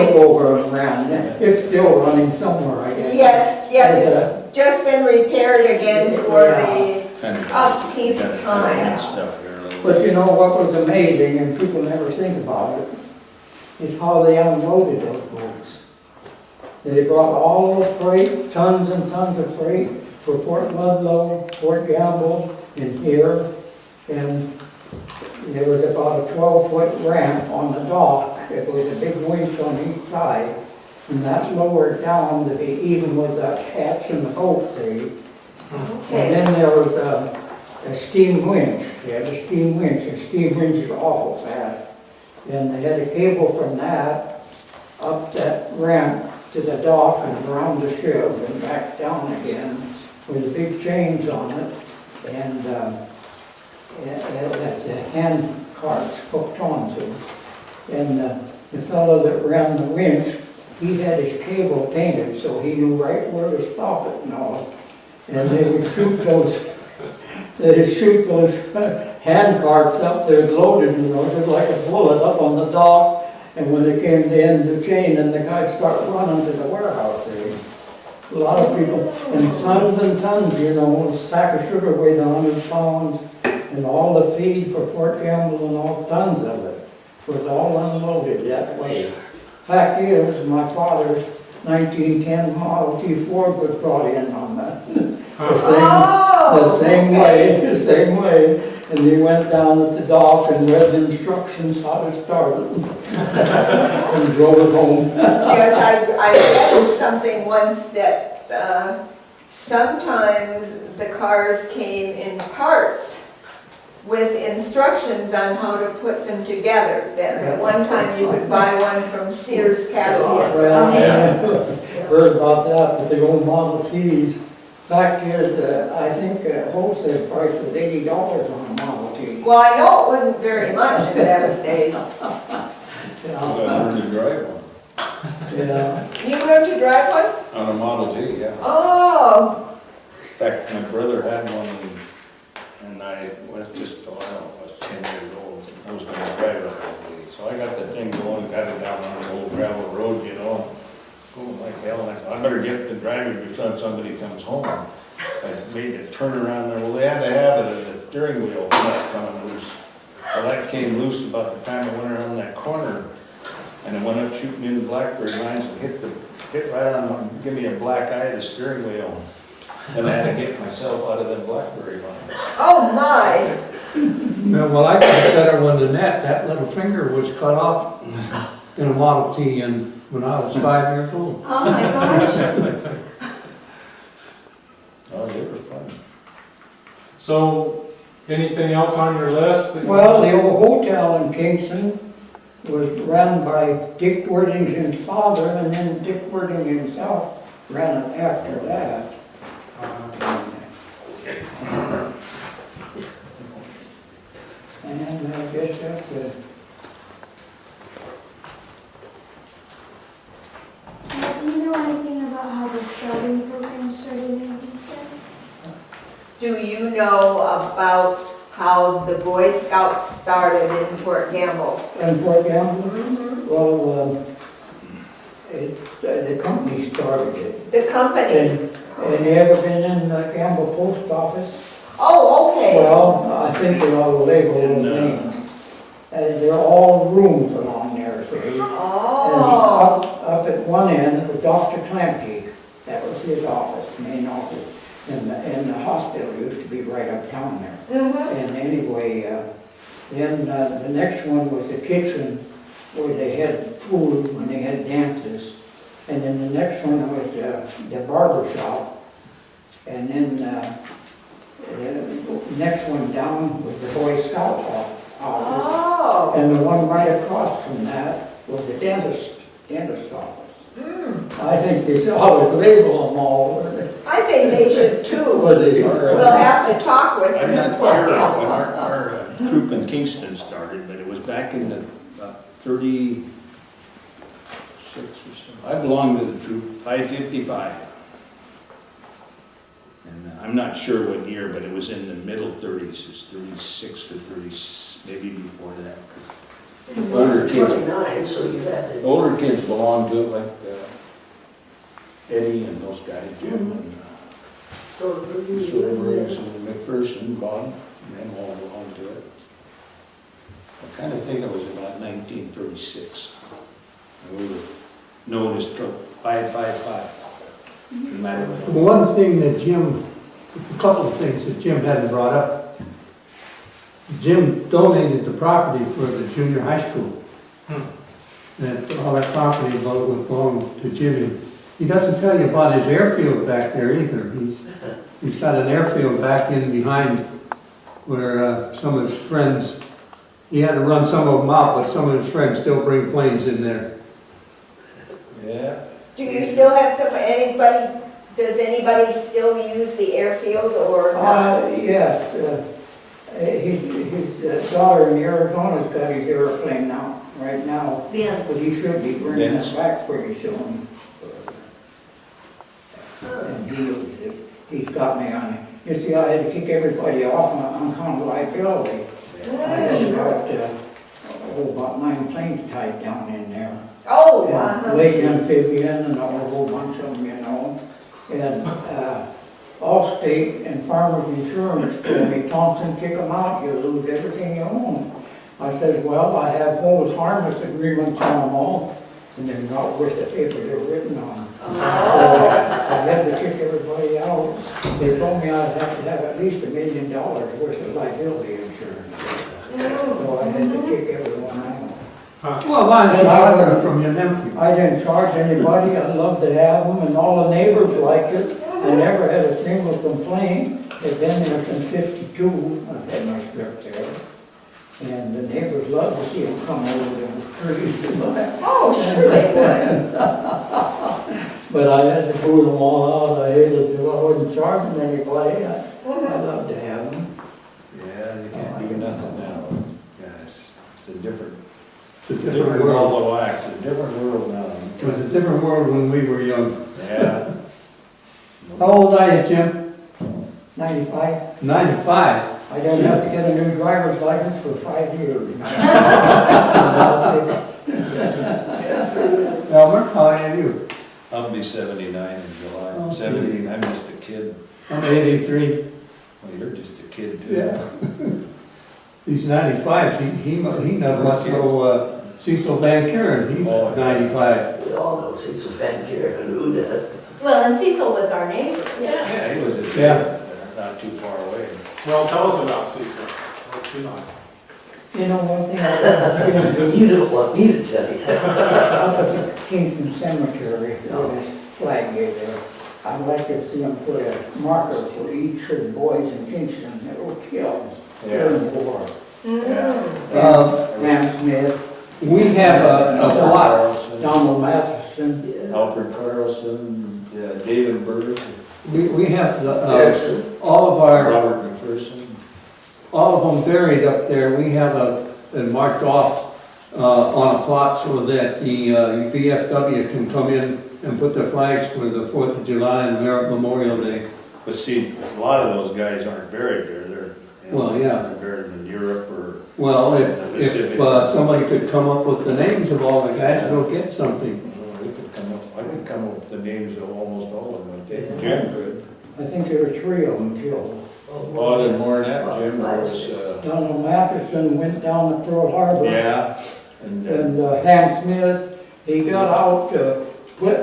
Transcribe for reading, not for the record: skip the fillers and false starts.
took over and ran. It's still running somewhere, I guess. Yes, it's just been repaired again for the Kind of umpteenth got time. stuff here a little But you know what was amazing, and people never think about it, is how they unloaded those boats. They brought all the freight, tons and tons of freight for Port Ludlow, Port Gamble, and here. And there was about a 12-foot ramp on the dock. It was a big winch on each side. And that lowered down to be even with the hatch and the boat, see? And Okay. then there was a steam winch. They had a steam winch, and steam winches are awful fast. And they had a cable from that up that ramp to the dock and around the ship and back down again with the big chains on it. And that the hand carts hooked onto. And the fellow that ran the winch, he had his cable painted so he knew right where to stop it and all. And they would shoot those hand carts up there loaded, just like a bullet up on the dock. And when they came to the end of the chain, then the guys start running to the warehouse there. A lot of people, and tons, a sack of sugar weighed 100 pounds, and all the feed for Port Gamble and all, tons of it, was all unloaded that way. Fact is, my father's 1910 Model T Ford was brought in on that. The same way. And he went down at the dock and read the instructions how to start it and drove it home. Yes, I read something once that sometimes the cars came in parts with instructions on how to put them together. That at one time you could buy one from Sears catalog. Well, heard about that, but the old Model Ts. Fact is, I think wholesale price was $80 on a Model T. Well, I know it wasn't very much in those days. I learned to drive one. Yeah. You learned to drive one? On a Model T, yeah. Oh, In fact, my brother had one and I was just, I was 10 years old. I was gonna drive it one day. So I got the thing going, got it down on the old gravel road, going like hell. And I thought, I better get the driver before somebody comes home. I made it turn around there. Well, they had to have it, the steering wheel nut coming loose. Well, that came loose about the time I went around that corner. And it went up shooting in the blackberry lines and hit right on, give me a black eye, the steering wheel. And I had to get myself out of the blackberry lines. oh my. Well, I got a better one than that. That little finger was cut off in a Model T and when I was 5 years old. Oh my gosh. Oh, they were fun. So, anything else on your list? Well, the old hotel in Kingston was run by Dick Worthington's father, and then Dick Worthington himself ran it after that. And I guess that's it. Do you know anything about how the scouting program started in Kingston? Do you know about how the Boy Scouts started in Port Gamble? In Port Gamble? Well, the company started it. The companies? And you ever been in the Gamble Post Office? Oh, okay. Well, I think they ought to label those No. names. They're all rooms along there, see? And Oh, up at one end was Dr. Klemke. That was his office, main office. And the hospital used to be right uptown there. And anyway, then the next one was the kitchen where they had food when they had dances. And then the next one was the barber shop. And then the next one down was the Boy Scout office. oh. And the one right across from that was the dentist office. I think they ought to label them all. I think they should too. Would they? We'll have to talk with I'm them. not sure when our troop in Kingston started, but it was back in the 36 or so. I belonged to the troop 555. And I'm not sure what year, but it was in the middle 30s, it's 36 or 30, maybe before that. Older kids, 29, so you had to. older kids belong to it, like Eddie and those guys, Jim and So the Soderbergh and McPherson, Bob, and them all belong to it. I kind of think it was about 1936. And we were known as Truck 555. No matter what. One thing that Jim, a couple of things that Jim hadn't brought up. Jim donated the property for the junior high school. That all that property belonged to Jimmy. He doesn't tell you about his airfield back there either. He's got an airfield back in behind where some of his friends, he had to run some of them out, but some of his friends still bring planes in there. Yeah. Do you still have anybody, does anybody still use the airfield or not? Yes, his daughter in Arizona's got his airplane now, right now. But Vince. he should be bringing Vince. it back pretty soon. And he's got me on it. You see, I had to kick everybody off on kind of liability. I had about 9 planes tied down in there. Oh, And wow. Lake Amphibian and a whole bunch of them, you know. And Allstate and Farmers Insurance told me, Thompson, kick them out, you lose everything you own. I said, well, I have whole harness agreements on them all, and they're not worth the paper they're written on. So I had to kick everybody out. They told me I'd have to have at least $1 million worth of liability insurance. So I had to kick everyone out. Well, why don't you order it from your nephew? I didn't charge anybody, I loved to have them, and all the neighbors liked it. I never had a single complaint. They've been there since '52, I've had my strip there. And the neighbors loved to see them come over them trees. Oh, sure they would. But I had to boot them all out, I hated to, I wasn't charging anybody, I loved to have them. Yeah, you can't do nothing now. Yeah, it's a different, It's a different different world world. of wax, a different world now. It was a different world when we were young. Yeah. How old are you, Jim? 95, 95. I didn't have to get a new driver's license for 5 years. Elmer, how old are you? I'll be 79 in July. Oh, 70, I'm just a kid. I'm 83. Well, you're just a kid too. Yeah. He's 95. He never must know Cecil Van Kuren. He's Oh, yeah. 95. We all know Cecil Van Kuren, who does? Well, and Cecil was our neighbor. Yeah, he was a kid, Yeah. not too far away. Well, tell us about Cecil. What's he like? You know, one thing I was You don't want me to tell you. up at the Kingston Cemetery, where this flag is there, I'd like to see them put a marker for each of the boys in Kingston that were killed during the war. Yeah. Graham Smith, We have a plot. Carlson, Donald Matheson, Alfred Carlson, David Bird, We have Harrison. all of our, Robert McPherson. all of them buried up there. We have and marked off on a plot so that the VFW can come in and put their flags for the 4th of July and Memorial Day. But see, a lot of those guys aren't buried there. They're, Well, yeah. They're buried in Europe or. Well, if somebody could come up with the names of all the guys, they'll get something. We could come up, I could come up with the names of almost all of them, I think. Jim could. I think there were 3 of them killed. Well, there's more than that, Jim, there was, Donald Matheson went down to Pearl Harbor. yeah, and, And Ham Smith, he got out, split